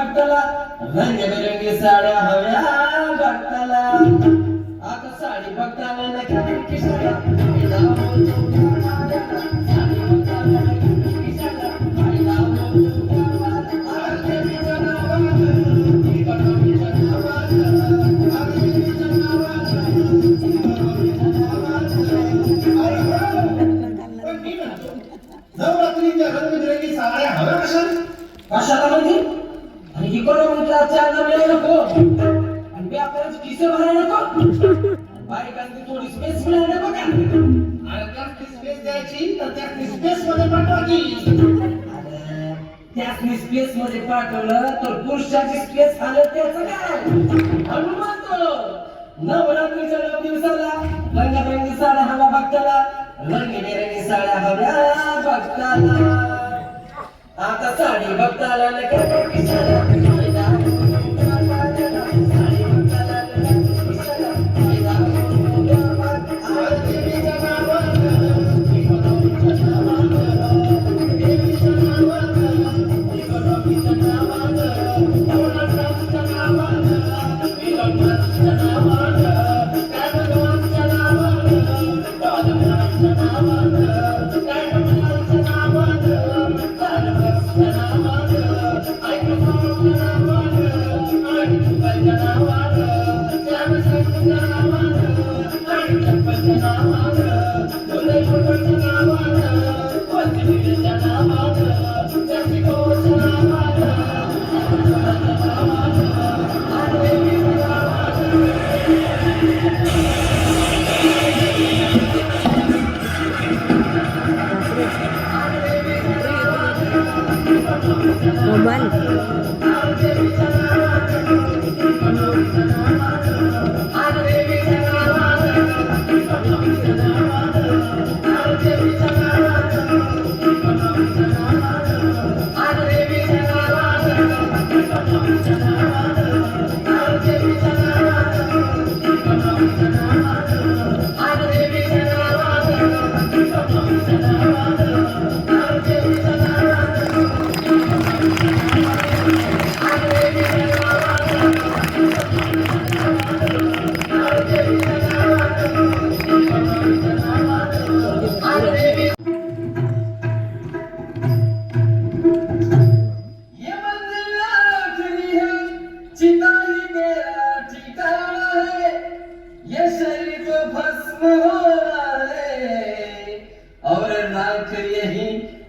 भक्ताला रंगबिरंगी साड्या हव्या भक्ताला आता साडी भक्ताला नक्की किशाला नवरात्रीच्या रंगबिरंगी साड्या हव्या कशाला म्हणजे आणि इकडे म्हटलं चार मिळायला नको आणि बी आपल्याला किसे भरायला नको बायकांची थोडी स्पेस मिळायला नको का आणि त्यात स्पेस द्यायची तर त्यात स्पेस मध्ये पाठवायची त्याच स्पेस मध्ये पाठवलं तर पुरुषाची स्पेस हालत त्याचं काय हनुमानतो नवरात्रीच्या 9 दिवसाला रंगबिरंगी साड्या हवा भक्ताला रंगबिरंगी साड्या हव्या भक्ताला आता साडी भक्ताला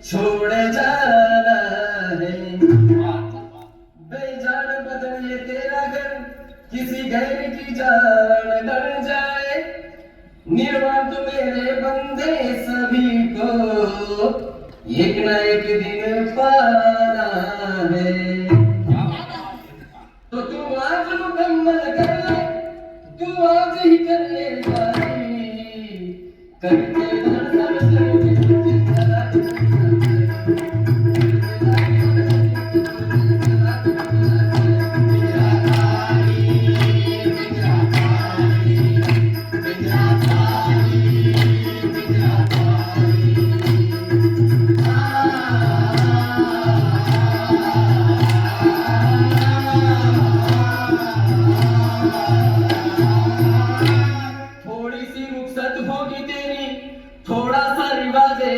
छोड़ जाना है बेजान बदन ये तेरा घर किसी गैर की जान डर जाए निर्वाण तो मेरे बंदे सभी को एक ना एक दिन पाना है तो तू आज मुकम्मल कर ले तू आज ही कर ले करके थोड़ा सा रिवाजे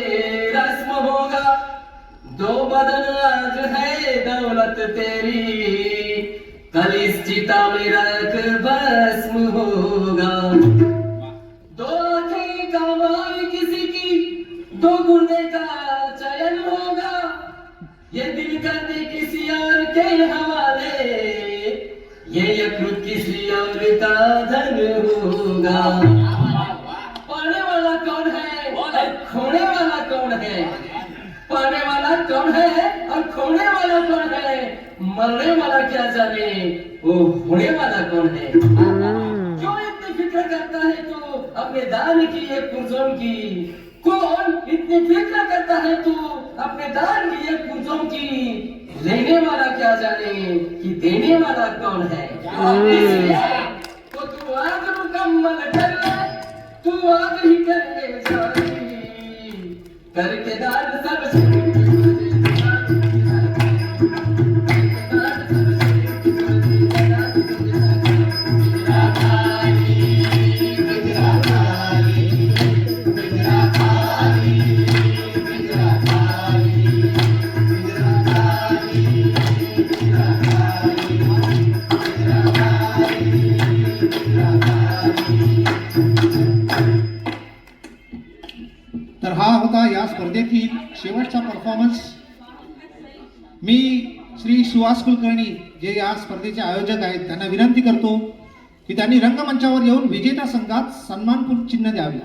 रस्म होगा दो बदन आज है दौलत तेरी कल इस चिता में रख भस्म होगा दो आंखें कमाई किसी की दो गुर्दे का चयन होगा ये दिल करने किसी और के हवाले ये यकृत किसी और का धन होगा पाने वाला कौन है और खोने वाला कौन है पाने वाला कौन है और खोने वाला कौन है मरने वाला क्या जाने वो होने वाला कौन है क्यों इतनी फिक्र करता है तू अपने दान की एक पुरजों की कौन इतनी फिक्र करता है तू अपने दान की एक पुरजों की लेने वाला क्या जाने कि देने वाला कौन है तो तू आज मुकम्मल कर ले तू आज ही करने जाएगी करके दान सब परफॉर्मन्स. मी श्री सुहास कुलकर्णी जे या स्पर्धेचे आयोजक आहेत त्यांना विनंती करतो की त्यांनी रंगमंचावर येऊन विजेता संघात सन्मानपूर्वक चिन्ह द्यावे.